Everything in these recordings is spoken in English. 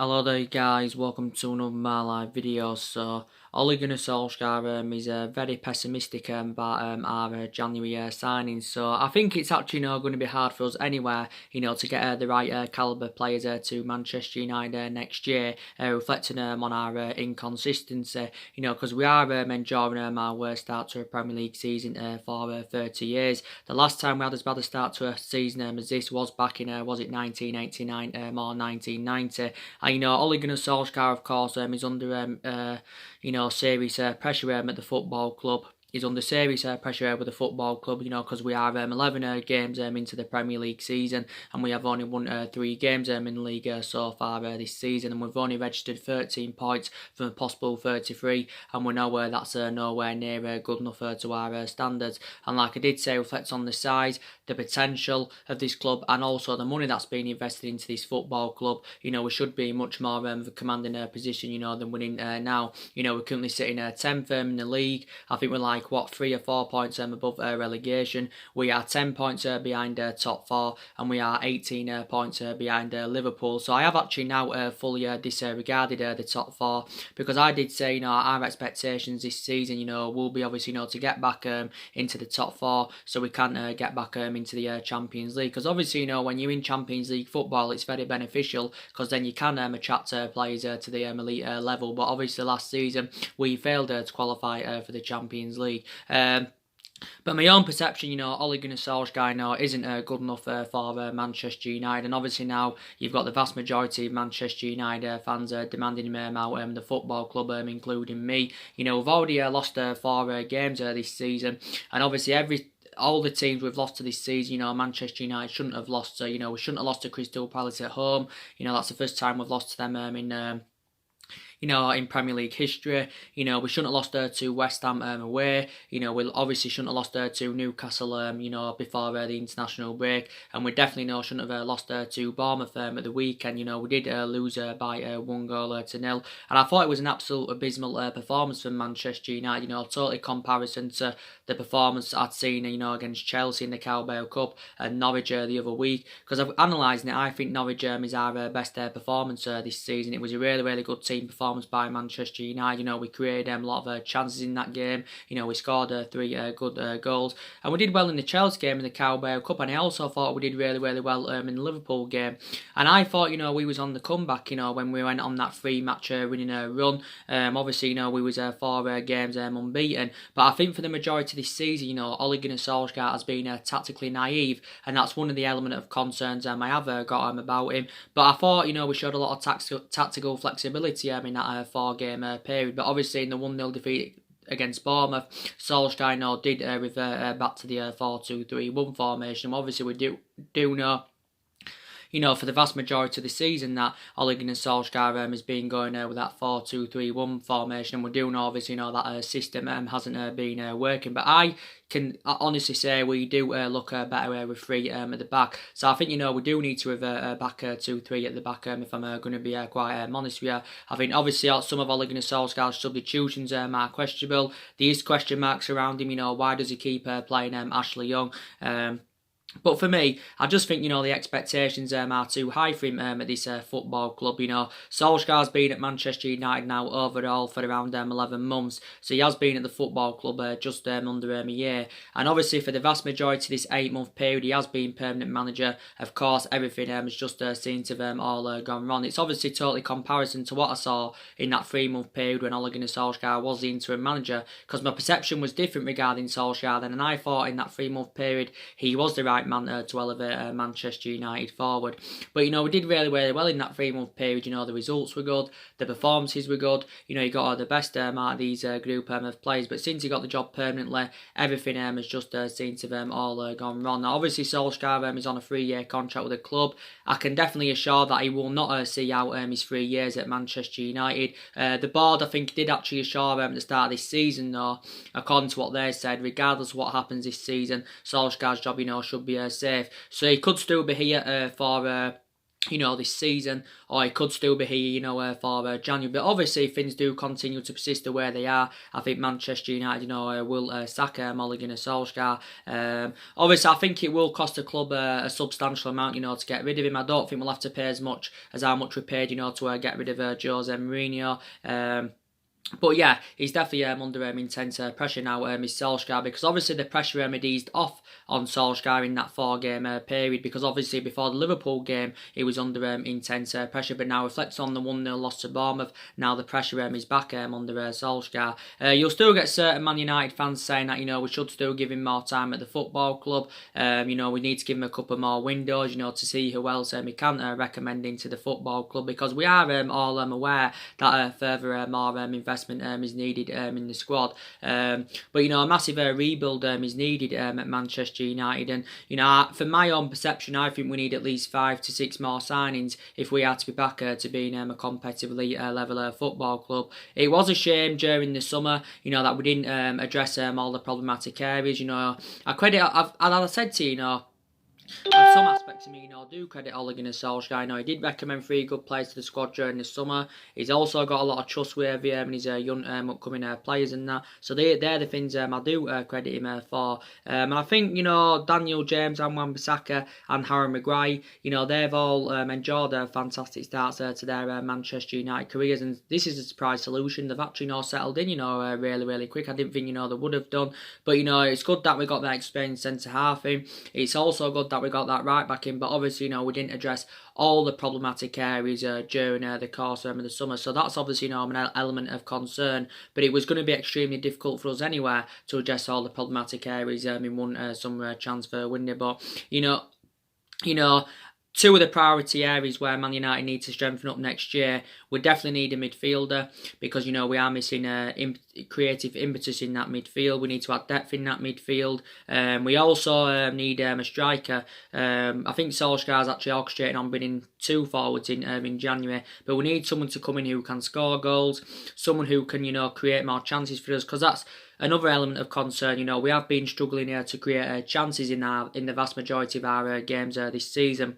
Hello there guys, welcome to another my live video. So Ole Gunnar Solsjaker is very pessimistic about our January signings. So I think it's actually going to be hard for us anywhere, to get the right calibre players to Manchester United next year, reflecting on our inconsistency, because we are enjoying our worst start to a Premier League season for 30 years. The last time we had as bad a start to a season as this was back in, was it 1989 or 1990? And, Ole Gunnar Solskjaer, of course, is under, serious pressure at the football club. He's under serious pressure with the football club, because we are 11 games into the Premier League season, and we have only won 3 games in the league so far this season, and we've only registered 13 points from a possible 33, and we know that's nowhere near good enough to our standards. And like I did say, reflects on the size, the potential of this club, and also the money that's been invested into this football club. We should be much more of a commanding position, than winning now. We're currently sitting 10th in the league. I think we're like 3 or 4 points above relegation. We are 10 points behind top 4, and we are 18 points behind Liverpool. So I have actually now fully disregarded the top 4, because I did say our expectations this season will be obviously to get back into the top 4, so we can get back into the Champions League. Because obviously when you're in Champions League football, it's very beneficial, because then you can attract players to the elite level. But obviously last season we failed to qualify for the Champions League. But my own perception, Ole Gunnar Solskjaer isn't good enough for Manchester United, and obviously now you've got the vast majority of Manchester United fans demanding him out the football club, including me. We've already lost 4 games this season, and obviously all the teams we've lost to this season, Manchester United shouldn't have lost to, we shouldn't have lost to Crystal Palace at home. That's the first time we've lost to them in Premier League history. We shouldn't have lost to West Ham away. We obviously shouldn't have lost to Newcastle, before the international break. And we definitely shouldn't have lost to Bournemouth at the weekend. We did lose by 1 goal to 0. And I thought it was an absolute abysmal performance from Manchester United, totally comparison to the performance I'd seen, against Chelsea in the Carabao Cup and Norwich the other week. Because I've analysed it, I think Norwich is our best performance this season. It was a really, really good team performance by Manchester United. We created a lot of chances in that game. We scored 3 good goals, and we did well in the Chelsea game in the Carabao Cup. And I also thought we did really, really well in the Liverpool game. And I thought we was on the comeback. When we went on that 3-match winning run. Obviously, we was 4 games unbeaten. But I think for the majority of this season, Ole Gunnar Solskjaer has been tactically naive, and that's one of the element of concerns I have got about him. But I thought we showed a lot of tactical flexibility in that 4-game period. But obviously in the 1-0 defeat against Bournemouth, Solskjaer did revert back to the 4-2-3-1 formation. Obviously we do know for the vast majority of the season that Ole Gunnar Solskjaer has been going with that 4-2-3-1 formation, and we do know obviously that system hasn't been working. But I can honestly say we do look better with 3 at the back. So I think we do need to revert back to 3 at the back. If I'm going to be quite honest with you, I think obviously some of Ole Gunnar Solskjaer's substitutions are questionable. There is question marks around him. Why does he keep playing Ashley Young? But for me, I just think, the expectations are too high for him at this football club. Solskjaer's been at Manchester United now overall for around 11 months. So he has been at the football club just under a year. And obviously for the vast majority of this 8-month period, he has been permanent manager. Of course, everything has just seemed to have all gone wrong. It's obviously totally comparison to what I saw in that 3-month period when Ole Gunnar Solskjaer was the interim manager. Because my perception was different regarding Solskjaer then. And I thought in that 3-month period, he was the right man to elevate Manchester United forward. But we did really, really well in that 3-month period. The results were good, the performances were good. He got the best out of these group of players. But since he got the job permanently, everything has just seemed to have all gone wrong. Now obviously Solskjaer is on a 3-year contract with the club. I can definitely assure that he will not see out his 3 years at Manchester United. The board, I think, did actually assure at the start of this season, though, according to what they said, regardless of what happens this season, Solskjaer's job, should be safe. So he could still be here for this season, or he could still be here, for January. But obviously, if things do continue to persist the way they are, I think Manchester United, will sack Ole Gunnar Solskjaer. Obviously, I think it will cost the club a substantial amount, to get rid of him. I don't think we'll have to pay as much as how much we paid, to get rid of Jose Mourinho. But yeah, he's definitely under intense pressure now, is Solskjaer, because obviously the pressure had eased off on Solskjaer in that 4-game period, because obviously before the Liverpool game he was under intense pressure, but now reflects on the 1-0 loss to Bournemouth, now the pressure is back under Solskjaer. You'll still get certain Man United fans saying that, we should still give him more time at the football club. We need to give him a couple more windows, to see who else we can recommend into the football club, because we are all aware that further more investment is needed in the squad. But a massive rebuild is needed at Manchester United, and for my own perception, I think we need at least 5 to 6 more signings if we are to be back to being a competitive elite level football club. It was a shame during the summer, that we didn't address all the problematic areas. I credit, as I said to you, on some aspects of me, I do credit Ole Gunnar Solskjaer. He did recommend 3 good players to the squad during the summer. He's also got a lot of trust with him and his young upcoming players and that. So they're the things I do credit him for. And I think, Daniel James and Wan-Bissaka and Harry Maguire, they've all enjoyed fantastic starts to their Manchester United careers. And this is a surprise solution. They've actually settled in, really, really quick. I didn't think, they would have done. But, it's good that we got that experienced centre-half in. It's also good that we got that right back in, but obviously, we didn't address all the problematic areas during the course of the summer, so that's obviously, an element of concern, but it was going to be extremely difficult for us anyway to address all the problematic areas in one summer transfer window, but, 2 of the priority areas where Man United need to strengthen up next year, we definitely need a midfielder, because, we are missing creative impetus in that midfield. We need to add depth in that midfield. We also need a striker. I think Solskjaer's actually orchestrating on bringing 2 forwards in January, but we need someone to come in who can score goals, someone who can, create more chances for us, because that's another element of concern. We have been struggling here to create chances in the vast majority of our games this season.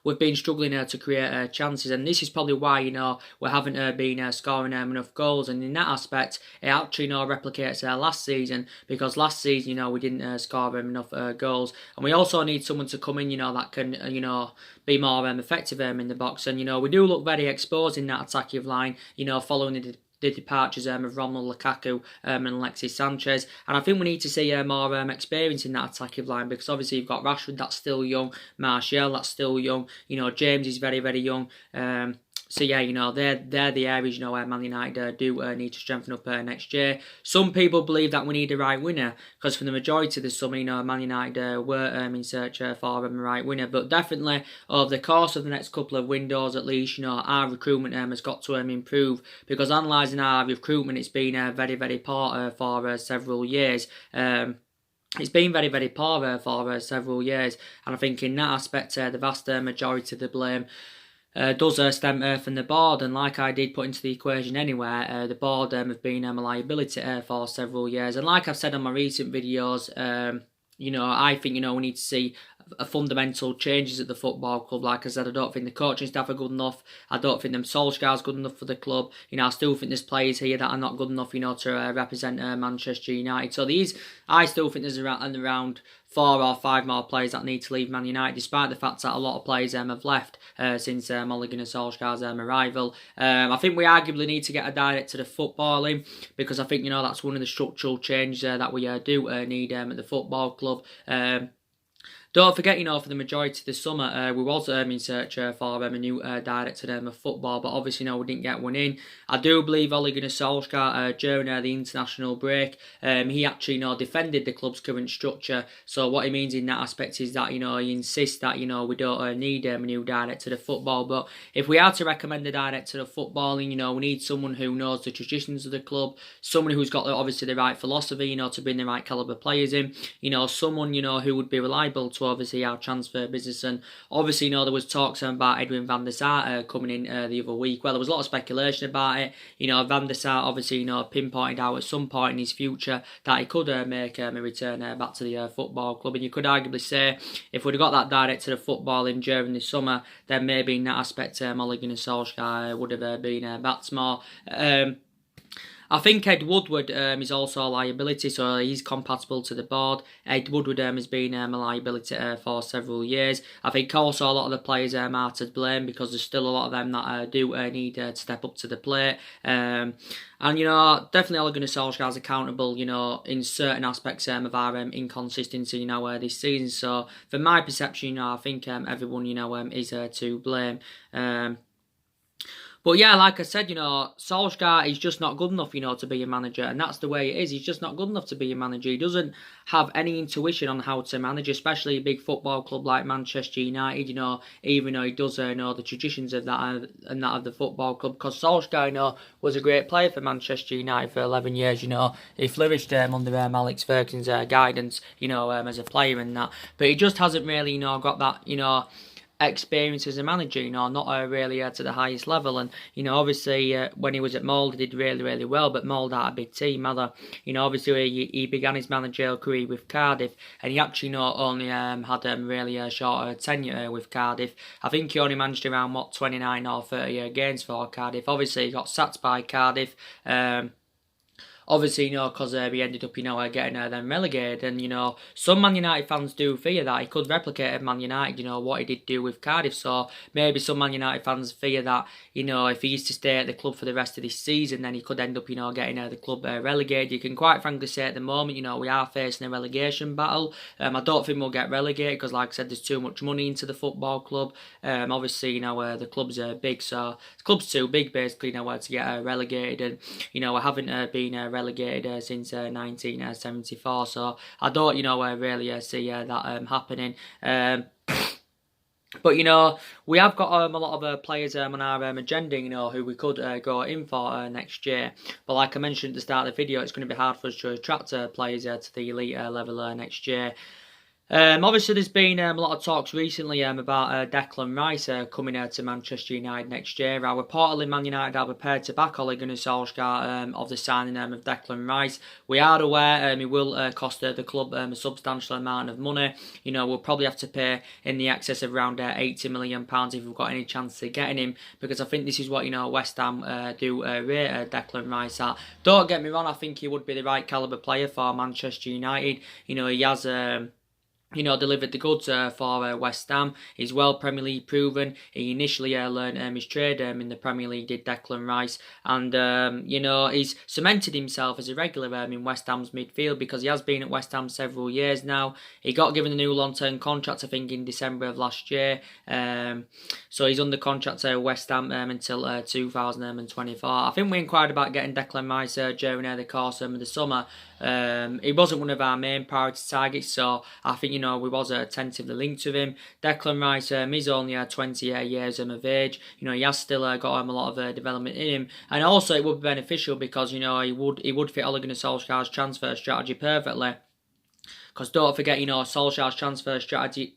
We've been struggling to create chances, and this is probably why we haven't been scoring enough goals. And in that aspect, it actually replicates last season, because last season we didn't score enough goals, and we also need someone to come in that can be more effective in the box. And we do look very exposed in that attacking line, following the departures of Romelu Lukaku and Alexis Sanchez, and I think we need to see more experience in that attacking line, because obviously you've got Rashford, that's still young, Martial, that's still young, James is very, very young. So yeah, they're the areas where Man United do need to strengthen up next year. Some people believe that we need a right winner, because for the majority of the summer, Man United were in search for a right winner. But definitely over the course of the next couple of windows, at least, our recruitment has got to improve, because analysing our recruitment, it's been very, very poor for several years. It's been very, very poor for several years, and I think in that aspect, the vast majority of the blame does stem from the board, and like I did put into the equation anyway, the board have been a liability for several years, and like I've said on my recent videos, I think we need to see fundamental changes at the football club. Like I said, I don't think the coaching staff are good enough. I don't think them Solskjaer's good enough for the club. I still think there's players here that are not good enough, to represent Manchester United. So I still think there's around 4 or 5 more players that need to leave Man United, despite the fact that a lot of players have left since Ole Gunnar Solskjaer's arrival. I think we arguably need to get a director of footballing, because I think that's one of the structural changes that we do need at the football club. Don't forget, for the majority of the summer, we was in search for a new director of football, but obviously, we didn't get one in. I do believe Ole Gunnar Solskjaer, during the international break, he actually, defended the club's current structure. So what he means in that aspect is that, he insists that, we don't need a new director of football. But if we are to recommend a director of footballing, we need someone who knows the traditions of the club, someone who's got, obviously, the right philosophy, to bring the right calibre players in, someone, who would be reliable to to obviously our transfer business. And obviously, there was talks about Edwin van der Sar coming in the other week. Well, there was a lot of speculation about it. Van der Sar obviously, pinpointed out at some point in his future that he could make a return back to the football club. And you could arguably say, if we'd have got that director of football in during the summer, then maybe in that aspect, Ole Gunnar Solskjaer would have been backed more. I think Ed Woodward is also a liability, so he's compatible to the board. Ed Woodward has been a liability for several years. I think also a lot of the players are to blame because there's still a lot of them that do need to step up to the plate. And, definitely Ole Gunnar Solskjaer is accountable, in certain aspects of our inconsistency, this season. So, from my perception, I think everyone, is to blame. But yeah, like I said, Solskjaer is just not good enough, to be a manager. And that's the way it is. He's just not good enough to be a manager. He doesn't have any intuition on how to manage, especially a big football club like Manchester United, even though he does know the traditions of that and that of the football club. Because Solskjaer, was a great player for Manchester United for 11 years, He flourished under Alex Ferguson's guidance, as a player and that. But he just hasn't really, got that, experience as a manager, not really to the highest level. And obviously when he was at Molde, he did really, really well, but Molde had a big team. Obviously he began his managerial career with Cardiff, and he actually not only had really a short tenure with Cardiff. I think he only managed around 29 or 30 games for Cardiff. Obviously he got sacked by Cardiff. Obviously, because he ended up, getting them relegated. And, some Man United fans do fear that he could replicate at Man United, what he did do with Cardiff. So maybe some Man United fans fear that, if he is to stay at the club for the rest of this season, then he could end up, getting the club relegated. You can quite frankly say at the moment, we are facing a relegation battle. I don't think we'll get relegated because, like I said, there's too much money into the football club. Obviously, the clubs are big, so the club's too big, basically, to get relegated. And, we haven't been relegated since 1974, so I don't really see that happening. But we have got a lot of players on our agenda, who we could go in for next year. But like I mentioned at the start of the video, it's going to be hard for us to attract players to the elite level next year. Obviously, there's been a lot of talks recently about Declan Rice coming to Manchester United next year. Reportedly, Man United are prepared to back Ole Gunnar Solskjaer of the signing of Declan Rice. We are aware he will cost the club a substantial amount of money. We'll probably have to pay in the excess of around £80 million if we've got any chance of getting him, because I think this is what West Ham do rate Declan Rice at. Don't get me wrong, I think he would be the right calibre player for Manchester United. He has delivered the goods for West Ham. He's well Premier League proven. He initially learned his trade in the Premier League, did Declan Rice. And, he's cemented himself as a regular in West Ham's midfield because he has been at West Ham several years now. He got given a new long-term contract, I think, in December of last year. So he's under contract at West Ham until 2024. I think we inquired about getting Declan Rice during the course of the summer. He wasn't one of our main priority targets, so I think we was attentively linked with him. Declan Rice is only 28 years of age. He has still got a lot of development in him, and also it would be beneficial because he would fit Ole Gunnar Solskjaer's transfer strategy perfectly. Because don't forget, Solskjaer's transfer strategy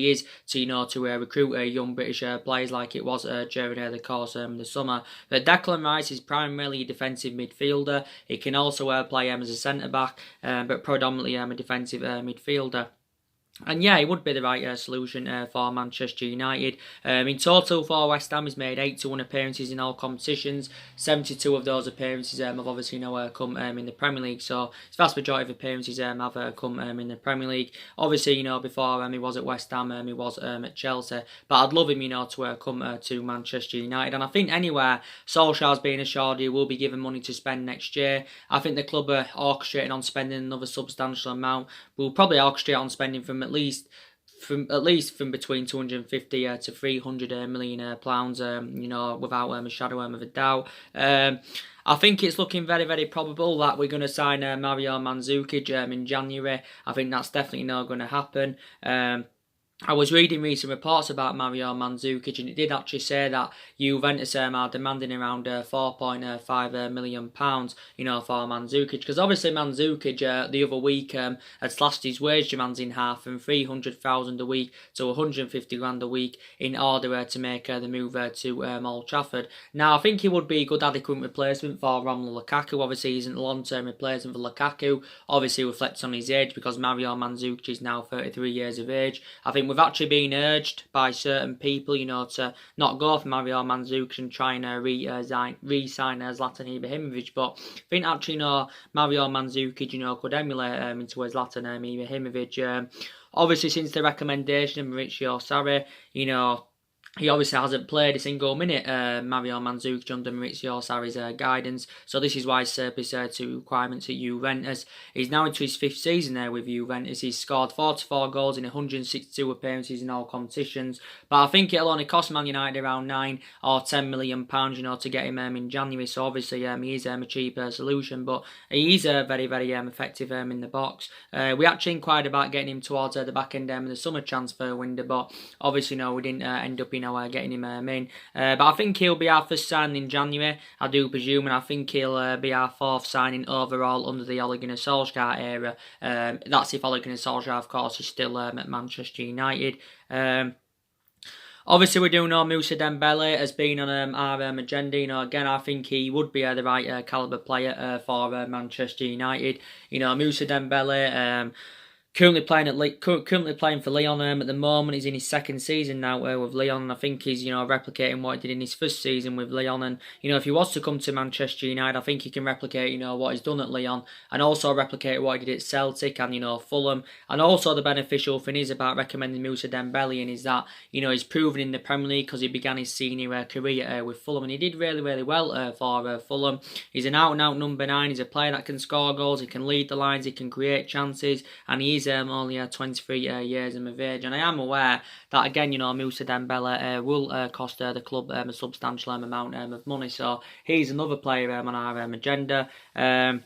is to recruit young British players like it was during the course of the summer. But Declan Rice is primarily a defensive midfielder. He can also play as a centre back, but predominantly a defensive midfielder. And yeah, it would be the right solution for Manchester United. In total for West Ham, he's made 81 appearances in all competitions. 72 of those appearances have obviously come in the Premier League. So his vast majority of appearances have come in the Premier League. Obviously, before he was at West Ham, he was at Chelsea. But I'd love him, to come to Manchester United. And I think anywhere Solskjaer's being assured he will be given money to spend next year. I think the club are orchestrating on spending another substantial amount. We'll probably orchestrate on spending from at least from between 250 to 300 million pounds, without a shadow of a doubt. I think it's looking very, very probable that we're going to sign Mario Mandzukic in January. I think that's definitely not going to happen. I was reading recent reports about Mario Mandzukic, and it did actually say that Juventus are demanding around £4.5 million, for Mandzukic. Because obviously Mandzukic the other week had slashed his wage demands in half from 300,000 a week to 150 grand a week in order to make the move to Old Trafford. Now I think he would be a good adequate replacement for Romelu Lukaku. Obviously he's a long-term replacement for Lukaku. Obviously reflects on his age because Mario Mandzukic is now 33 years of age. I think we've actually been urged by certain people, to not go for Mario Mandzukic and try and re-sign Zlatan Ibrahimovic. But I think actually, Mario Mandzukic, could emulate into Zlatan Ibrahimovic. Obviously, since the recommendation of Maurizio Sarri, he obviously hasn't played a single minute, Mario Mandzukic, under Maurizio Sarri's guidance. So this is why he's surplus to requirements at Juventus. He's now into his 5th season there with Juventus. He's scored 44 goals in 162 appearances in all competitions. But I think it'll only cost Man United around £9 or £10 million, to get him in January. So obviously he is a cheaper solution. But he is very, very effective in the box. We actually inquired about getting him towards the back end of the summer transfer window. But obviously, we didn't end up getting him in. But I think he'll be our first signing in January, I do presume, and I think he'll be our 4th signing overall under the Ole Gunnar Solsjaker era. That's if Ole Gunnar Solsjaker, of course, is still at Manchester United. Obviously, we do know Moussa Dembele has been on our agenda. Again, I think he would be the right calibre player for Manchester United. Moussa Dembele. Currently playing for Lyon at the moment. He's in his 2nd season now with Lyon. I think he's replicating what he did in his 1st season with Lyon. And if he was to come to Manchester United, I think he can replicate what he's done at Lyon and also replicate what he did at Celtic and Fulham. And also the beneficial thing is about recommending Moussa Dembele and is that he's proven in the Premier League because he began his senior career with Fulham and he did really, really well for Fulham. He's an out-and-out number 9. He's a player that can score goals. He can lead the lines. He can create chances, and he is only 23 years of age, and I am aware that again, Moussa Dembele will cost the club a substantial amount of money. So he's another player on our agenda. So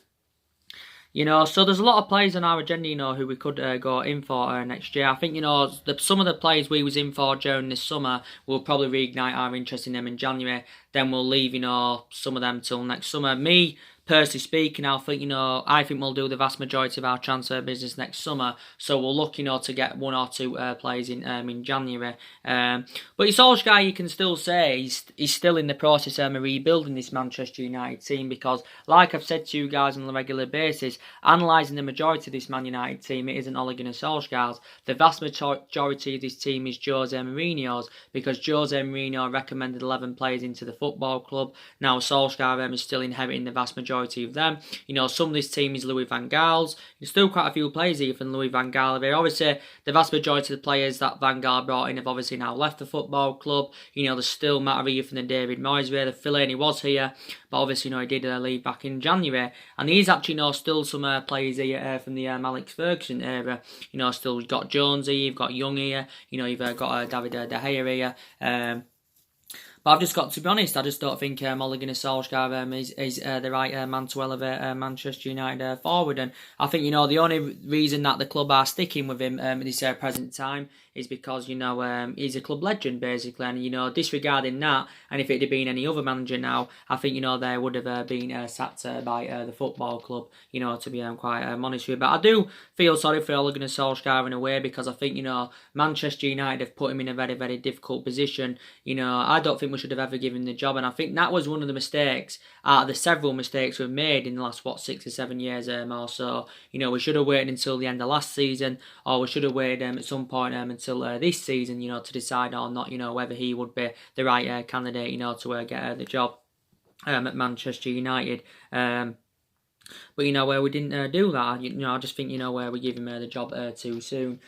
there's a lot of players on our agenda, who we could go in for next year. I think, some of the players we was in for during this summer will probably reignite our interest in them in January. Then we'll leave, some of them till next summer. Me, personally speaking, I think we'll do the vast majority of our transfer business next summer. So we'll look, to get 1 or 2 players in January. But it's Solskjaer, you can still say he's still in the process of rebuilding this Manchester United team because, like I've said to you guys on a regular basis, analysing the majority of this Man United team, it isn't Ole Gunnar Solskjaer's. The vast majority of this team is Jose Mourinho's because Jose Mourinho recommended 11 players into the football club. Now Solskjaer is still inheriting the vast majority of them. Some of this team is Louis van Gaal's. There's still quite a few players here from Louis van Gaal. Obviously, the vast majority of the players that Van Gaal brought in have obviously now left the football club. There's still Matt here from the David Moyes era. Fellaini was here, but obviously, he did leave back in January. And he's actually, still some players here from the Alex Ferguson era. Still you've got Jones here, you've got Young here, you've got David De Gea here. But I've just got to be honest, I just don't think Ole Gunnar Solskjaer is the right man to elevate Manchester United forward. And I think, the only reason that the club are sticking with him at this present time is because, he's a club legend, basically. And, disregarding that, and if it had been any other manager now, I think, they would have been sacked by the football club, to be quite honest with you. But I do feel sorry for Ole Gunnar Solskjaer in a way because I think, Manchester United have put him in a very, very difficult position. I don't think we should have ever given him the job, and I think that was one of the mistakes, the several mistakes we've made in the last 6 or 7 years or so. We should have waited until the end of last season, or we should have waited at some point until this season, to decide or not, whether he would be the right candidate, to get the job at Manchester United. But where we didn't do that. I just think where we give him the job too soon.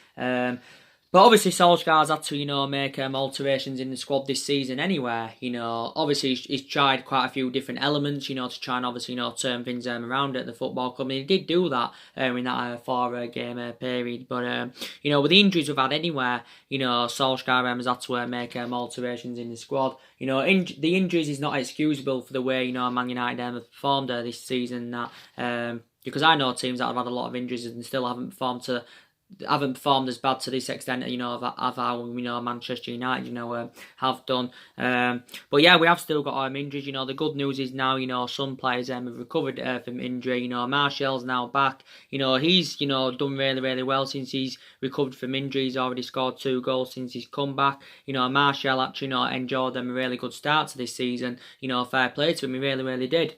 But obviously Solskjaer's had to, make alterations in the squad this season anyway. Obviously he's tried quite a few different elements, to try and obviously, turn things around at the football club. And he did do that in that 4-game period. But, with the injuries we've had anyway, Solskjaer has had to make alterations in the squad. The injuries is not excusable for the way, Man United have performed this season. Because I know teams that have had a lot of injuries and still haven't performed to haven't performed as bad to this extent, of how Manchester United, have done. But yeah, we have still got injuries. The good news is now, some players have recovered from injury. Martial's now back. He's done really really well since he's recovered from injury. He's already scored 2 goals since he's come back. Martial actually enjoyed them a really good start to this season. Fair play to him, he really really did.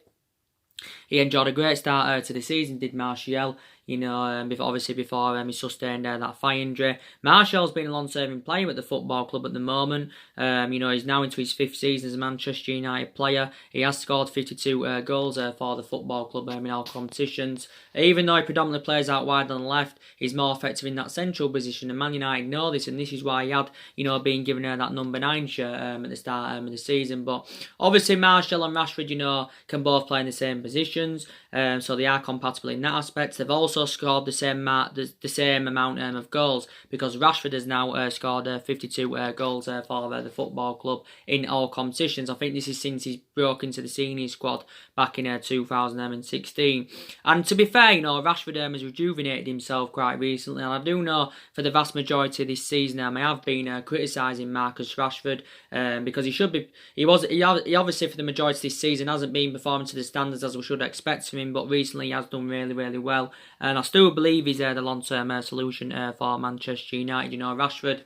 He enjoyed a great start to the season, did Martial. Obviously before he sustained that thigh injury. Martial's been a long-serving player at the football club at the moment. He's now into his 5th season as a Manchester United player. He has scored 52 goals for the football club in all competitions. Even though he predominantly plays out wide on the left, he's more effective in that central position. And Man United know this, and this is why he had, been given that number 9 shirt at the start of the season. But obviously Martial and Rashford, can both play in the same positions. So they are compatible in that aspect. They've also scored the same amount of goals, because Rashford has now scored 52 goals for the football club in all competitions. I think this is since he's broke into the senior squad back in 2016. And to be fair, Rashford has rejuvenated himself quite recently, and I do know for the vast majority of this season I have been criticising Marcus Rashford because he obviously for the majority of this season hasn't been performing to the standards as we should expect from him, but recently he has done really really well, and I still believe he's the long-term solution for Manchester United. Rashford,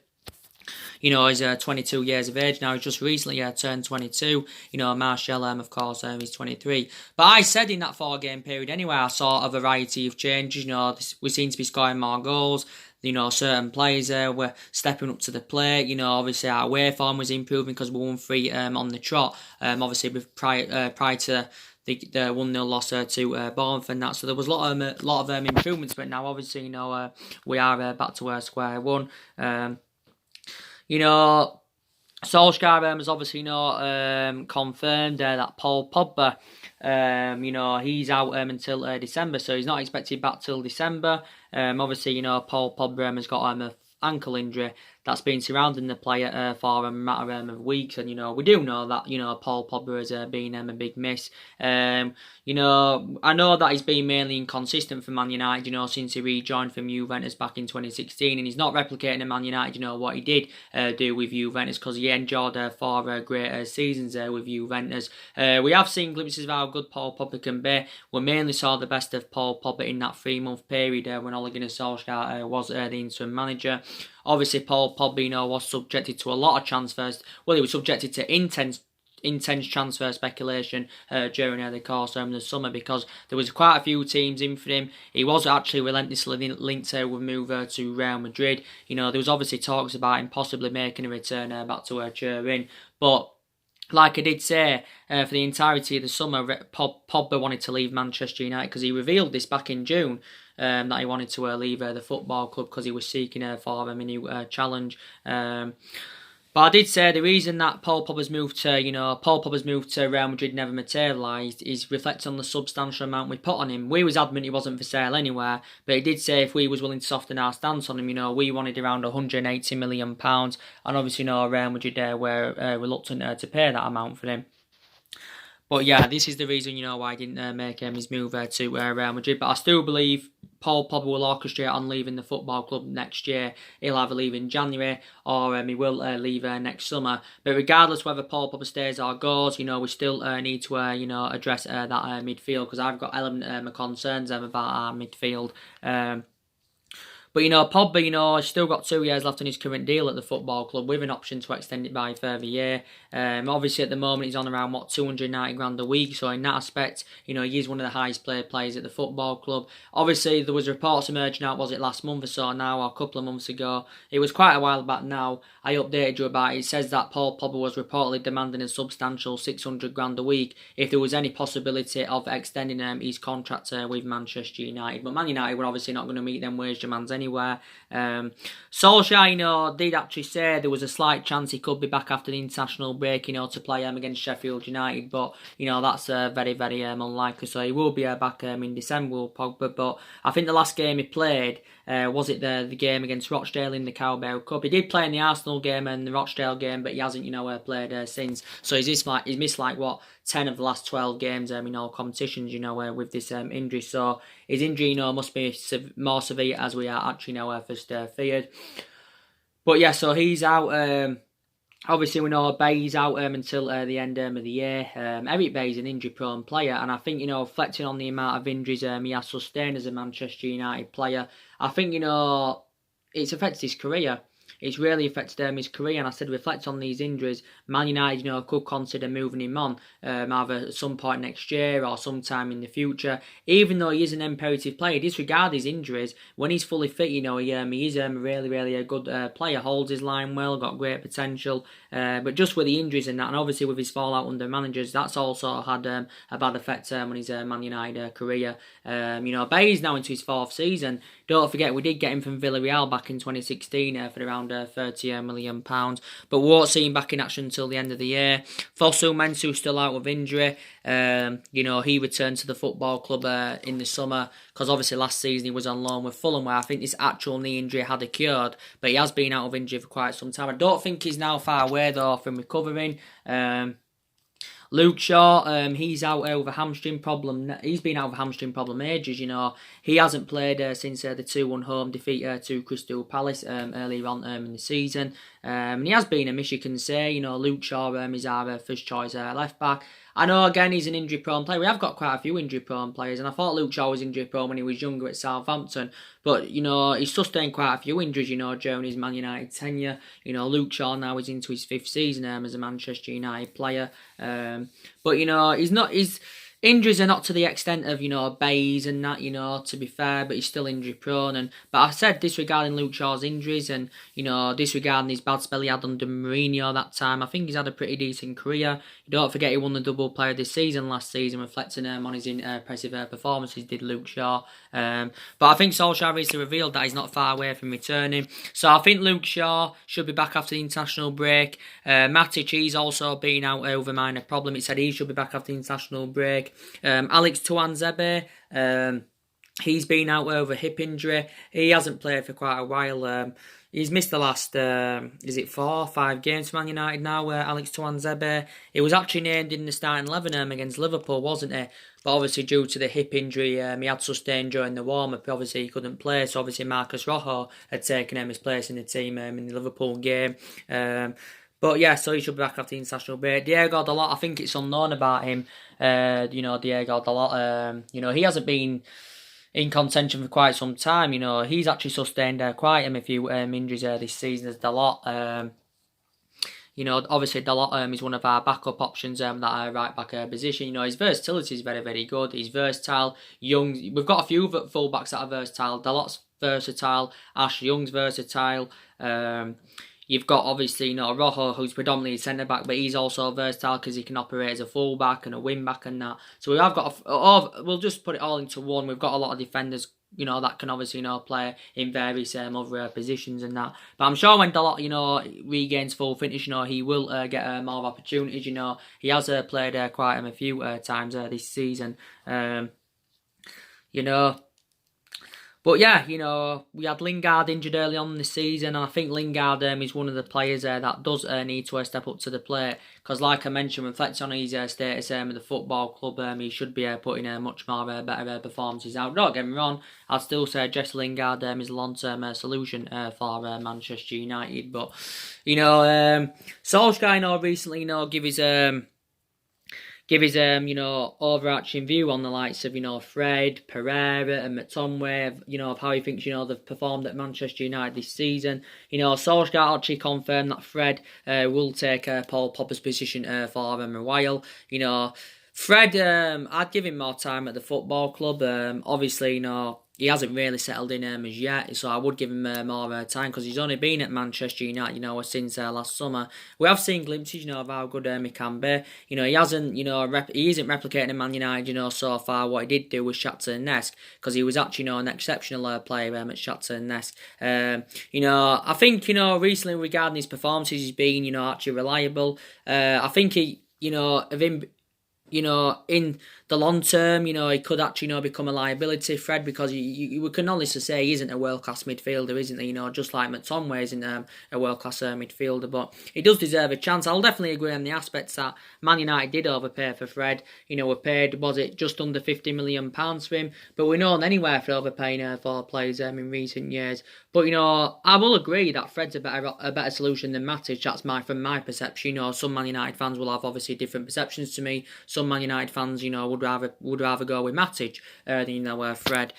he's 22 years of age now. He's just recently turned 22. Martial, of course, he's 23. But I said in that 4-game period anyway, I saw a variety of changes. We seem to be scoring more goals. Certain players were stepping up to the plate. Obviously our away form was improving because we won 3 on the trot. Obviously prior to the 1-0 loss to Bournemouth and that. So there was a lot of improvements. But now obviously we are back to square one. Solsjaker has obviously confirmed that Paul Pogba, he's out until December, so he's not expected back till December. Obviously, Paul Pogba has got an ankle injury that's been surrounding the player for a matter of weeks, and we do know that Paul Pogba has been a big miss. I know that he's been mainly inconsistent for Man United, since he rejoined from Juventus back in 2016, and he's not replicating in Man United, what he did do with Juventus, because he enjoyed 4 great seasons with Juventus. We have seen glimpses of how good Paul Pogba can be. We mainly saw the best of Paul Pogba in that 3-month period when Ole Gunnar Solskjaer was the interim manager. Obviously, Paul Pogba was subjected to a lot of transfers. Well, he was subjected to intense transfer speculation during the course of the summer, because there was quite a few teams in for him. He was actually relentlessly linked with move to Real Madrid. There was obviously talks about him possibly making a return back to Turin, but like I did say, for the entirety of the summer, Pogba wanted to leave Manchester United, because he revealed this back in June, that he wanted to leave the football club because he was seeking for a new challenge. But I did say the reason that Paul Pogba's move to Real Madrid never materialised is reflecting on the substantial amount we put on him. We was adamant he wasn't for sale anywhere, but he did say if we was willing to soften our stance on him, we wanted around £180 million, and obviously Real Madrid were reluctant to pay that amount for him. But yeah, this is the reason, why I didn't make his move to Real Madrid. But I still believe Paul Pogba will orchestrate on leaving the football club next year. He'll either leave in January or he will leave next summer. But regardless whether Paul Pogba stays or goes, we still need to address that midfield, because I've got element of concerns about our midfield. But Pogba, has still got 2 years left on his current deal at the football club, with an option to extend it by a further year. Obviously at the moment he's on around 290 grand a week, so in that aspect, he is one of the highest paid players at the football club. Obviously there was reports emerging out, was it last month or so now, or a couple of months ago? It was quite a while back now. I updated you about it. It says that Paul Pogba was reportedly demanding a substantial 600 grand a week if there was any possibility of extending his contract with Manchester United. But Man United were obviously not going to meet them wage demands anywhere. Solskjaer, did actually say there was a slight chance he could be back after the international break, to play against Sheffield United, but that's very, very unlikely. So he will be back in December, Pogba. But I think the last game he played, was it the game against Rochdale in the Carabao Cup? He did play in the Arsenal game and the Rochdale game, but he hasn't played since. So he's missed 10 of the last 12 games in all competitions, with this injury. So his injury, must be more severe as we are actually now first feared. But yeah, so he's out. Obviously, we know Bay's out until the end of the year. Eric Bay's an injury-prone player, and I think, reflecting on the amount of injuries he has sustained as a Manchester United player, I think, it's affected his career. It's really affected his career, and I said, reflect on these injuries. Man United, could consider moving him on either at some point next year or sometime in the future. Even though he is an imperative player, disregard his injuries. When he's fully fit, he is really, really a good player. Holds his line well, got great potential. But just with the injuries and that, and obviously with his fallout under managers, that's also had a bad effect on his Man United career. Bay's now into his 4th season. Don't forget, we did get him from Villarreal back in 2016 for around £30 million. But we won't see him back in action until the end of the year. Fosu Mensah's still out with injury. He returned to the football club in the summer because obviously last season he was on loan with Fulham, where I think this actual knee injury had occurred, but he has been out of injury for quite some time. I don't think he's now far away though from recovering. Luke Shaw, he's out with a hamstring problem. He's been out with a hamstring problem ages, He hasn't played since the 2-1 home defeat to Crystal Palace earlier on in the season. And he has been a miss, you can say. Luke Shaw is our first choice left-back. I know, again, he's an injury-prone player. We have got quite a few injury-prone players, and I thought Luke Shaw was injury-prone when he was younger at Southampton. But, he's sustained quite a few injuries, during his Man United tenure. Luke Shaw now is into his 5th season as a Manchester United player. But, his injuries are not to the extent of, Bays and that, to be fair, but he's still injury prone. But I said, disregarding Luke Shaw's injuries and, disregarding his bad spell he had under Mourinho that time, I think he's had a pretty decent career. Don't forget he won the double player this season last season, reflecting on his impressive performances, did Luke Shaw. But I think Solsjaker recently revealed that he's not far away from returning. So I think Luke Shaw should be back after the international break. Matic, he's also been out over a minor problem. It said he should be back after the international break. Alex Tuanzebe, he's been out over hip injury. He hasn't played for quite a while. He's missed the last, 4 or 5 games for Man United now, Alex Tuanzebe. He was actually named in the starting 11 against Liverpool, wasn't he? But obviously due to the hip injury he had sustained during the warm-up, obviously he couldn't play. So obviously Marcus Rojo had taken his place in the team in the Liverpool game. But yeah, so he should be back after the international break. Diego Dalot, I think it's unknown about him. Diego Dalot, he hasn't been in contention for quite some time. He's actually sustained quite a few injuries this season as Dalot. Obviously Dalot is one of our backup options that right back position. His versatility is very, very good. He's versatile, young. We've got a few fullbacks that are versatile. Dalot's versatile. Ashley Young's versatile. You've got obviously Rojo, who's predominantly a centre back, but he's also versatile because he can operate as a full back and a wing back and that. So we have got we'll just put it all into one. We've got a lot of defenders, that can obviously play in various other positions and that. But I'm sure when Dalot regains full fitness, he will get more opportunities. He has played quite a few times this season. But yeah, we had Lingard injured early on in the season, and I think Lingard is one of the players that does need to step up to the plate. Because like I mentioned, reflecting on his status with the football club, he should be putting much more better performances out. Don't get me wrong, I'd still say Jesse Lingard is a long-term solution for Manchester United. But, Solskjaer, recently, give his overarching view on the likes of Fred, Pereira and McTominay, of how he thinks they've performed at Manchester United this season. Solskjaer actually confirmed that Fred will take Paul Popper's position for him a while. Fred, I'd give him more time at the football club. Obviously, he hasn't really settled in as yet, so I would give him more time because he's only been at Manchester United, since last summer. We have seen glimpses, of how good he can be. He hasn't, he isn't replicating in Man United, so far. What he did do was Shakhtar Donetsk, because he was actually, an exceptional player at Shakhtar Donetsk. I think, recently regarding his performances, he's been, actually reliable. I think he, of him in the long term, he could actually, become a liability, Fred, because we can honestly say he isn't a world-class midfielder, isn't he? Just like McTominay isn't a world-class midfielder, but he does deserve a chance. I'll definitely agree on the aspects that Man United did overpay for Fred. We paid, was it just under £50 million for him? But we're known anywhere for overpaying for players in recent years. But I will agree that Fred's a better solution than Matic. That's from my perception. Some Man United fans will have obviously different perceptions to me. Some Man United fans, would rather go with Matic than Fred.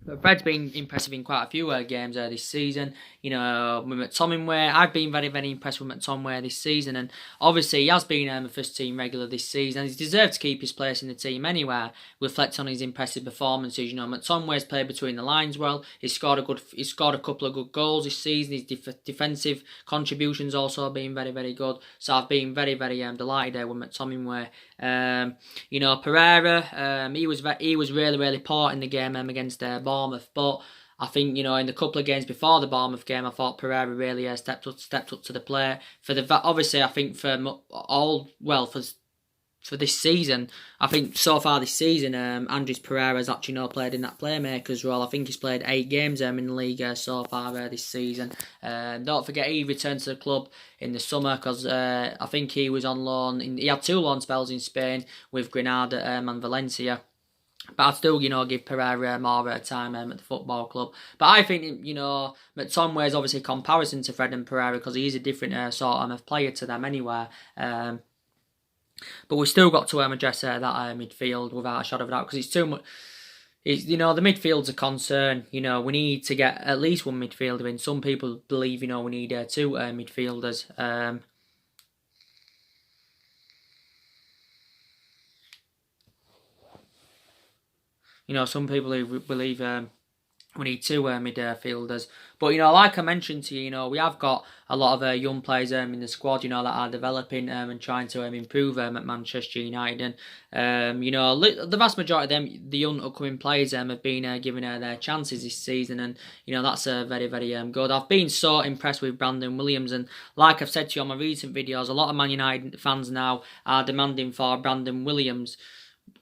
But Fred's been impressive in quite a few games this season. With McTominay, I've been very, very impressed with McTominay this season, and obviously he has been a first team regular this season. He's deserved to keep his place in the team anywhere. Reflect on his impressive performances. McTominay's played between the lines well. He's scored a couple of good goals this season. His defensive contributions also been very, very good. So I've been very, very delighted there with McTominay. Pereira, he was really, really poor in the game against Bournemouth, but I think in the couple of games before the Bournemouth game, I thought Pereira really stepped up to the plate. Obviously, I think for this season, I think so far this season, Andres Pereira has actually not played in that playmaker's role. I think he's played 8 games in the league so far this season. Don't forget he returned to the club in the summer because I think he was on loan. He had 2 loan spells in Spain with Granada and Valencia. But I'd still, give Pereira more time at the football club. But I think, McTominay is obviously a comparison to Fred and Pereira because he is a different sort of player to them anyway. But we've still got to address that midfield without a shadow of a doubt because it's too much. The midfield's a concern. We need to get at least one midfielder in. Some people believe, we need 2 midfielders. Some people believe we need 2 midfielders. But, like I mentioned to you, we have got a lot of young players in the squad, that are developing and trying to improve at Manchester United. And, the vast majority of them, the young upcoming players, have been given their chances this season. And, that's very, very good. I've been so impressed with Brandon Williams. And like I've said to you on my recent videos, a lot of Man United fans now are demanding for Brandon Williams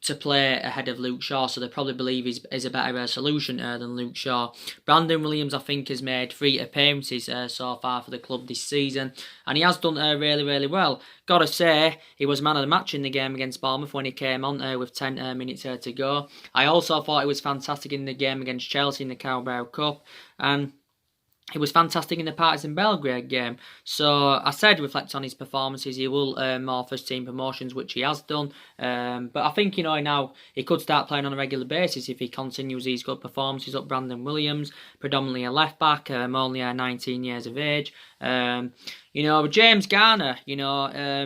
to play ahead of Luke Shaw, so they probably believe is a better solution than Luke Shaw. Brandon Williams, I think, has made 3 appearances so far for the club this season, and he has done really, really well. Gotta say, he was man of the match in the game against Bournemouth when he came on with 10 minutes to go. I also thought he was fantastic in the game against Chelsea in the Carabao Cup, and he was fantastic in the Partizan Belgrade game. So I said, reflect on his performances, he will earn more first team promotions, which he has done. But I think, now he could start playing on a regular basis if he continues these good performances up. Brandon Williams, predominantly a left back, only 19 years of age. James Garner,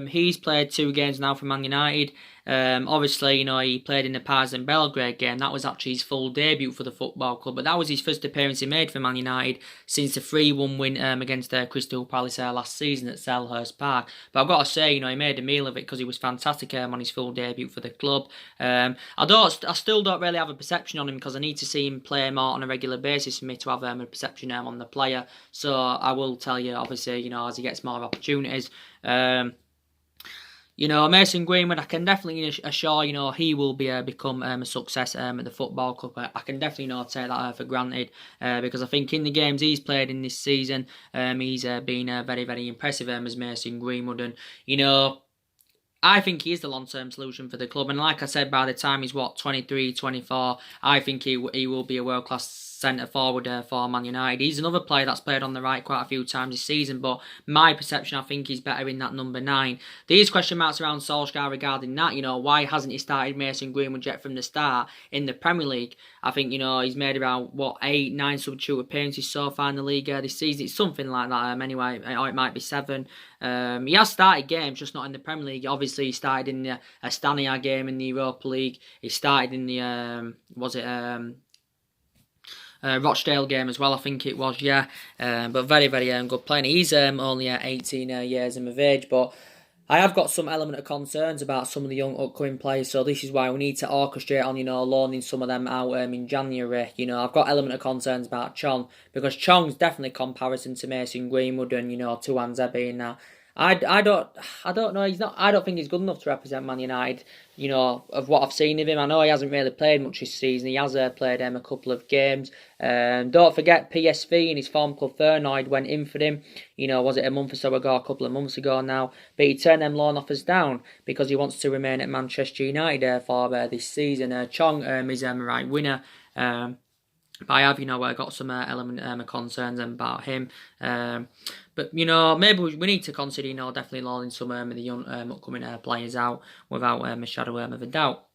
he's played 2 games now for Man United. Obviously, he played in the Partizan Belgrade game. That was actually his full debut for the football club, but that was his first appearance he made for Man United since the 3-1 win against Crystal Palace last season at Selhurst Park. But I've got to say, he made a meal of it because he was fantastic on his full debut for the club. I still don't really have a perception on him because I need to see him play more on a regular basis for me to have a perception on the player. So I will tell you, obviously, as he gets more opportunities. Mason Greenwood, I can definitely assure, he will become a success at the football club. I can definitely take that for granted because I think in the games he's played in this season, he's been very, very impressive as Mason Greenwood. And, I think he is the long-term solution for the club. And like I said, by the time he's, 23, 24, I think he will be a world-class centre-forward for Man United. He's another player that's played on the right quite a few times this season, but my perception, I think he's better in that number 9. These question marks around Solsjaker regarding that, why hasn't he started Mason Greenwood yet from the start in the Premier League? I think, he's made around, 8, 9 substitute appearances so far in the league this season. It's something like that anyway, or it might be 7. He has started games, just not in the Premier League. Obviously, he started in the Astana game in the Europa League. He started in the, Rochdale game as well, I think it was, yeah. But very, very good player. He's only 18 years of age, but I have got some element of concerns about some of the young upcoming players, so this is why we need to orchestrate on, loaning some of them out in January. I've got element of concerns about Chong, because Chong's definitely comparison to Mason Greenwood and, Tuanzebe in that. I don't know. He's not. I don't think he's good enough to represent Man United. Of what I've seen of him, I know he hasn't really played much this season. He has played a couple of games. Don't forget PSV in his form club Feyenoord went in for him. Was it a month or so ago, a couple of months ago now? But he turned them loan offers down because he wants to remain at Manchester United for this season. Chong is a right winner. But I have, got some element of concerns about him. But maybe we need to consider, definitely loaning some of the young upcoming players out without a shadow of a doubt.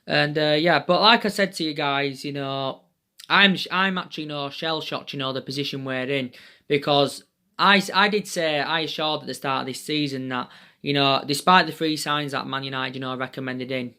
And but like I said to you guys, I'm actually shell shocked, the position we're in, because I did say, I assured at the start of this season that, despite the three signs that Man United, recommended in,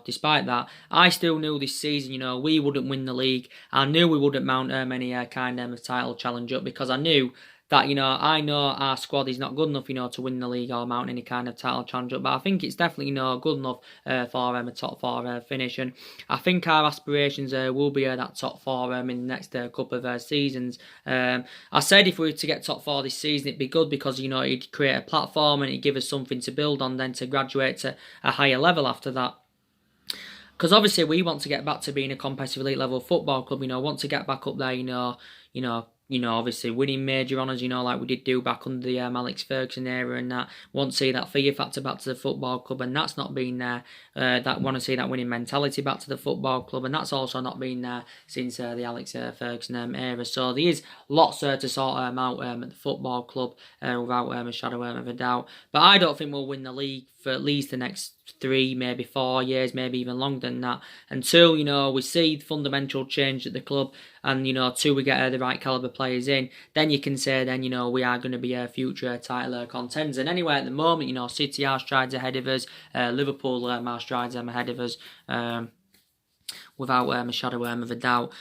despite that, I still knew this season, we wouldn't win the league. I knew we wouldn't mount any kind of title challenge up, because I knew that, I know our squad is not good enough, to win the league or mount any kind of title challenge up. But I think it's definitely, good enough for a top four finish. And I think our aspirations will be that top four in the next couple of seasons. I said if we were to get top four this season, it'd be good because, it'd create a platform and it'd give us something to build on, then to graduate to a higher level after that. Because obviously we want to get back to being a competitive elite level football club, want to get back up there, obviously winning major honours, like we did do back under the Alex Ferguson era, and that want to see that fear factor back to the football club, and that's not been there. That want to see that winning mentality back to the football club, and that's also not been there since the Alex Ferguson era. So there is lots to sort out at the football club without a shadow of a doubt. But I don't think we'll win the league for at least the next 3, maybe 4 years, maybe even longer than that, until we see fundamental change at the club, and till we get the right calibre players in. Then you can say we are going to be a future title contenders. And anyway, at the moment, City are strides ahead of us, Liverpool are strides ahead of us, without a shadow of a doubt.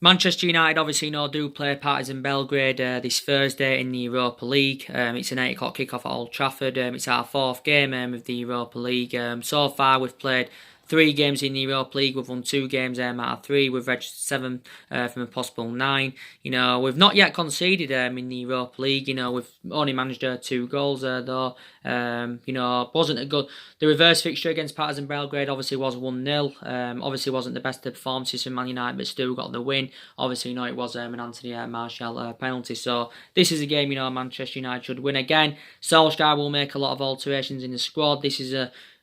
Manchester United obviously do play Partizan Belgrade this Thursday in the Europa League. It's an 8 o'clock kickoff at Old Trafford. It's our 4th game of the Europa League. So far we've played 3 games in the Europa League. We've won 2 games out of 3. We've registered 7 from a possible 9. We've not yet conceded in the Europa League. We've only managed 2 goals though. Wasn't a good. The reverse fixture against Partizan Belgrade obviously was 1-0. Obviously wasn't the best of performances from Man United, but still got the win. Obviously, it was an Anthony Martial penalty. So this is a game Manchester United should win again. Solsjaker will make a lot of alterations in the squad.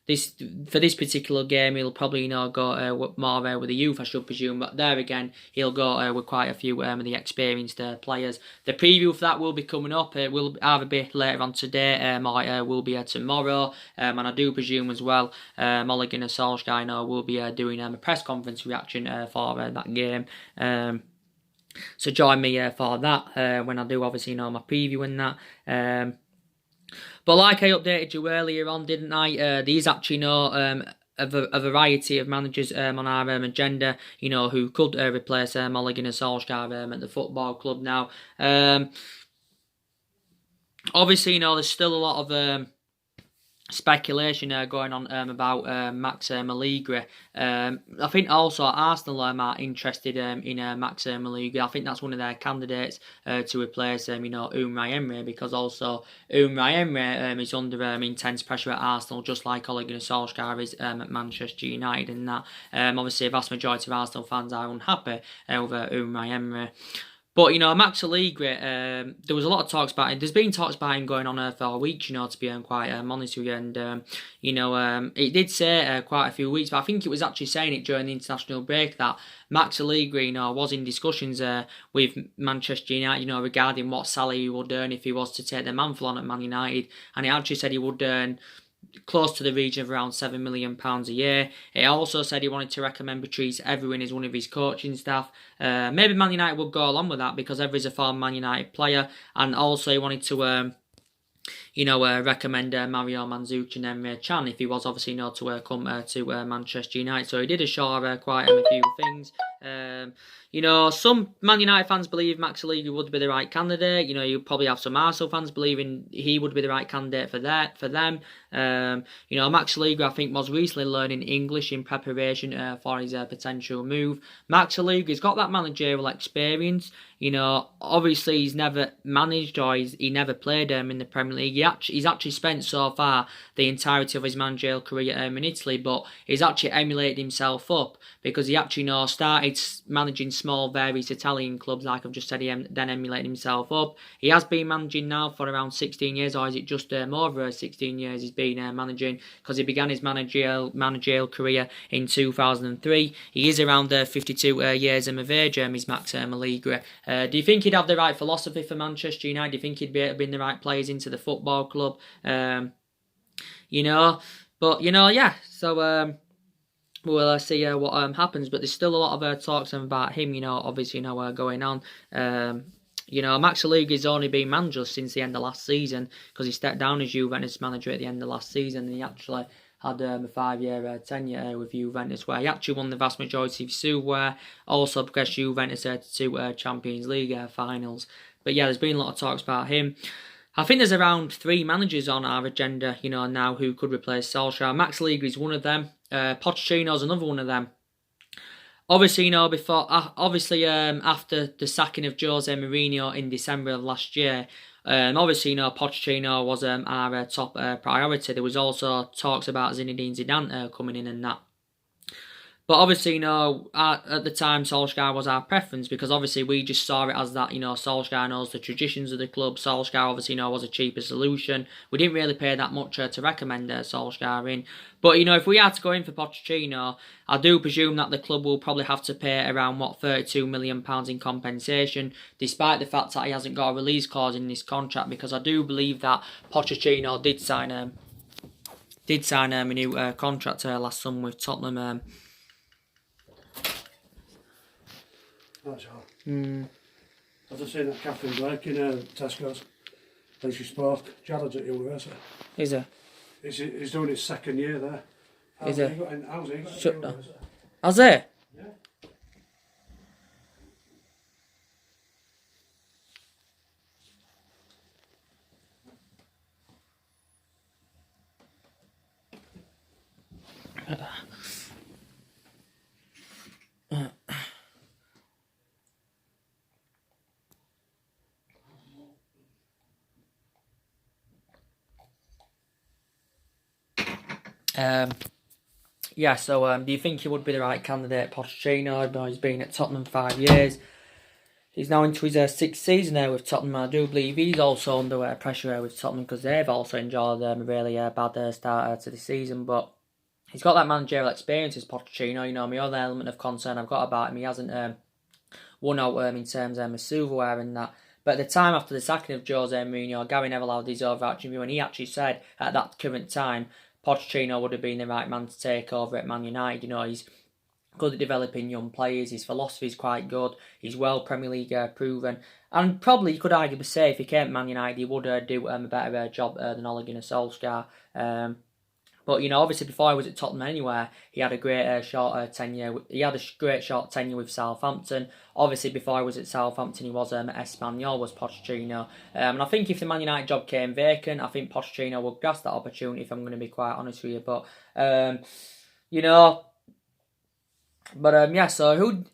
For this particular game, he'll probably go more with the youth, I should presume. But there again, he'll go with quite a few of the experienced players. The preview for that will be coming up. It will either be later on today or it will be tomorrow. And I do presume as well, Ole Gunnar Solskjaer will be doing a press conference reaction for that game. So join me for that when I do obviously my preview and that. But like I updated you earlier on, didn't I? There's actually a variety of managers on our agenda, who could replace Ole Gunnar Solskjaer at the football club now. Obviously, there's still a lot of speculation going on about Max Allegri. I think also Arsenal are interested in Max Allegri. I think that's one of their candidates to replace Unai Emery, because also Unai Emery is under intense pressure at Arsenal, just like Ole Gunnar Solskjaer is at Manchester United, and that obviously a vast majority of Arsenal fans are unhappy over Unai Emery. But, Max Allegri, there was a lot of talks about him. There's been talks about him going on for weeks, to be quite honest with you. And, it did say quite a few weeks, but I think it was actually saying it during the international break that Max Allegri, was in discussions with Manchester United, regarding what salary he would earn if he was to take the mantle on at Man United. And he actually said he would earn close to the region of around £7 million a year. He also said he wanted to recommend Patrice Evra as one of his coaching staff. Maybe Man United would go along with that, because Evra's a former Man United player, and also he wanted to recommend Mario Mandzukic and Emre Can if he was obviously to come to Manchester United. So he did assure quite a few things. Some Man United fans believe Max Allegri would be the right candidate. You probably have some Arsenal fans believing he would be the right candidate for them. Max Allegri, I think, was recently learning English in preparation for his potential move. Max Allegri's got that managerial experience. Obviously he's never managed or he never played in the Premier League. He's actually spent so far the entirety of his managerial career in Italy, but he's actually emulated himself up because he actually started managing small various Italian clubs, like I've just said. He then emulated himself up. He has been managing now for around 16 years, or is it just over 16 years he's been managing, because he began his managerial career in 2003. He is around 52 years of age, is Max Allegri. Do you think he'd have the right philosophy for Manchester United? Do you think he'd be able to bring the right players into the football club? So we'll see what happens. But there's still a lot of talks about him, obviously, going on. Max Allegri's only been manager since the end of last season, because he stepped down as Juventus manager at the end of last season, and he actually had a 5-year tenure with Juventus, where he actually won the vast majority of silverware, also progressed Juventus to 2 Champions League finals. But yeah, there's been a lot of talks about him. I think there's around 3 managers on our agenda, now who could replace Solskjaer. Max Allegri's one of them. Pochettino's another one of them. Obviously, after the sacking of Jose Mourinho in December of last year, Pochettino was our top priority. There was also talks about Zinedine Zidane coming in and that. But obviously, at the time, Solskjaer was our preference, because obviously we just saw it as that, Solskjaer knows the traditions of the club. Solskjaer obviously was a cheaper solution. We didn't really pay that much to recommend Solskjaer in. But, if we had to go in for Pochettino, I do presume that the club will probably have to pay around, £32 million in compensation, despite the fact that he hasn't got a release clause in his contract, because I do believe that Pochettino did sign a new contract last summer with Tottenham. That's all. I've just seen that Catherine Blake in Tesco's. And she spoke. Jared's at university. Is he? He's doing his 2nd year there. How's he got into university? Has he? Yeah. Do you think he would be the right candidate, Pochettino? He's been at Tottenham 5 years. He's now into his 6th season there with Tottenham. I do believe he's also under pressure with Tottenham, because they've also enjoyed a really bad start to the season. But he's got that managerial experience as Pochettino. My other element of concern I've got about him, he hasn't won out in terms of silverware and that. But at the time after the sacking of Jose Mourinho, Gary Neville had his overarching view, and he actually said at that current time Pochettino would have been the right man to take over at Man United. He's good at developing young players. His philosophy is quite good. He's well Premier League proven. And probably you could arguably say if he came to Man United, he would do a better job than Ole Gunnar Solskjaer. But obviously before he was at Tottenham anywhere, he had a great short tenure. He had a great short tenure with Southampton. Obviously before he was at Southampton, he was at Espanyol, was Pochettino. And I think if the Man United job came vacant, I think Pochettino would grasp that opportunity, if I'm going to be quite honest with you. So who's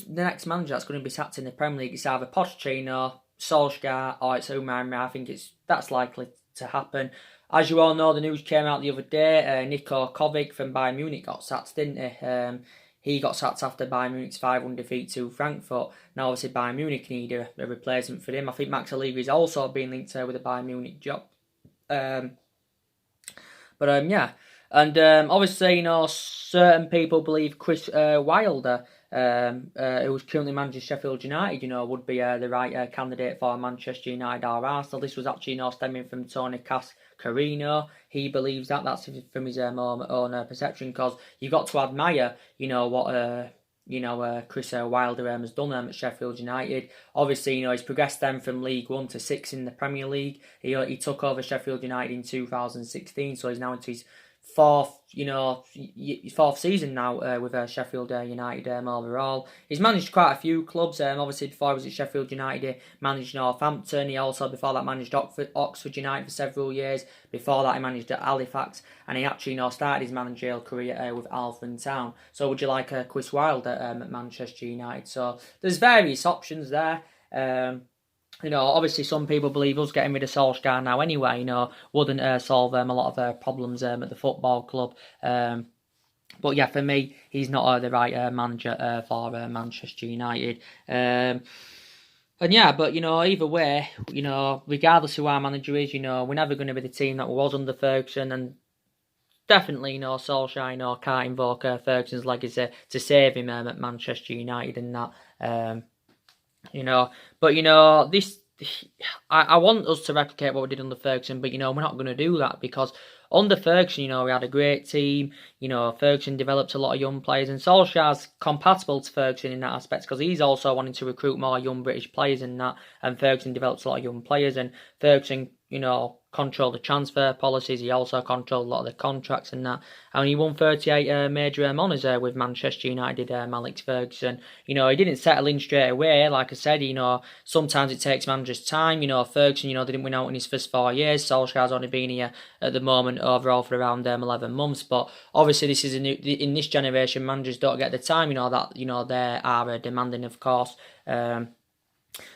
the next manager that's going to be sacked in the Premier League? It's either Pochettino, Solskjaer, or it's Umar. I think that's likely to happen. As you all know, the news came out the other day. Niko Kovac from Bayern Munich got sacked, didn't he? He got sacked after Bayern Munich's 5-1 defeat to Frankfurt. Now, obviously, Bayern Munich need a replacement for him. I think Max Allegri's also been linked with a Bayern Munich job. And obviously, certain people believe Chris Wilder, who's currently managing Sheffield United, would be the right candidate for Manchester United or Arsenal. This was actually, stemming from Tony Carino. He believes that. That's from his own perception, because you've got to admire, what Chris Wilder has done at Sheffield United. Obviously, he's progressed them from League 1 to 6 in the Premier League. He took over Sheffield United in 2016, so he's now into his fourth season now with Sheffield United overall. He's managed quite a few clubs. Obviously, before he was at Sheffield United, he managed Northampton. He also, before that, managed Oxford United for several years. Before that, he managed at Halifax, and he actually started his managerial career with Alton Town. So, would you like Chris Wilder at Manchester United? So, there's various options there. Obviously some people believe us getting rid of Solsjaker now anyway, wouldn't solve a lot of problems at the football club. But yeah, for me, he's not the right manager for Manchester United. And yeah, but either way, regardless who our manager is, we're never going to be the team that was under Ferguson, and definitely, Solskjaer, can't invoke Ferguson's legacy to save him at Manchester United and that. But this, I want us to replicate what we did under Ferguson, but we're not going to do that, because under Ferguson, we had a great team. Ferguson developed a lot of young players, and Solskjaer's compatible to Ferguson in that aspect, because he's also wanting to recruit more young British players in that, and Ferguson develops a lot of young players, and Ferguson, controlled the transfer policies. He also controlled a lot of the contracts and that, and he won 38 major honours with Manchester United, Alex Ferguson. He didn't settle in straight away, like I said. Sometimes it takes managers time. Ferguson, didn't win out in his first 4 years. Solskjaer's only been here at the moment overall for around 11 months, but obviously this is in this generation, managers don't get the time, that they are demanding, of course.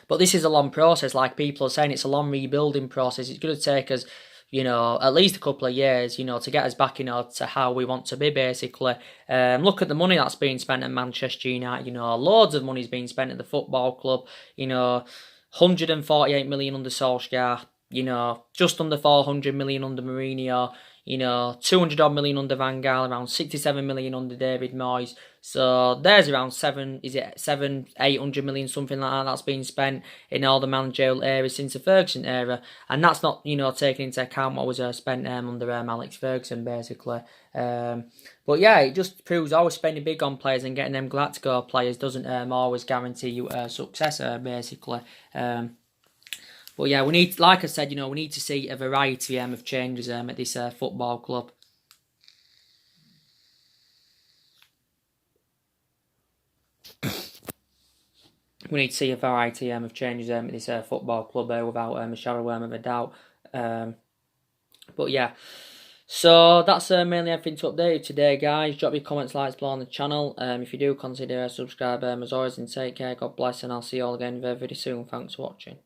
But this is a long process, like people are saying. It's a long rebuilding process. It's going to take us, at least a couple of years, to get us back, to how we want to be, basically. Look at the money that's being spent at Manchester United. Loads of money's being spent at the football club. 148 million under Solskjaer. Just under 400 million under Mourinho. 200 odd million under Van Gaal, around 67 million under David Moyes. So there's around 800 million, something like that, that's been spent in all the managerial areas since the Ferguson era. And that's not, taking into account what was spent under Alex Ferguson, basically. But yeah, it just proves always spending big on players and getting them glad-to-go players doesn't always guarantee you success, basically. But yeah, we need, like I said, we need to see a variety of changes at this football club. We need to see a variety of changes at this football club without a shadow of a doubt. But yeah, so that's mainly everything to update you today, guys. Drop your comments, likes below on the channel. If you do, consider subscribe as always, and take care. God bless, and I'll see you all again very, very soon. Thanks for watching.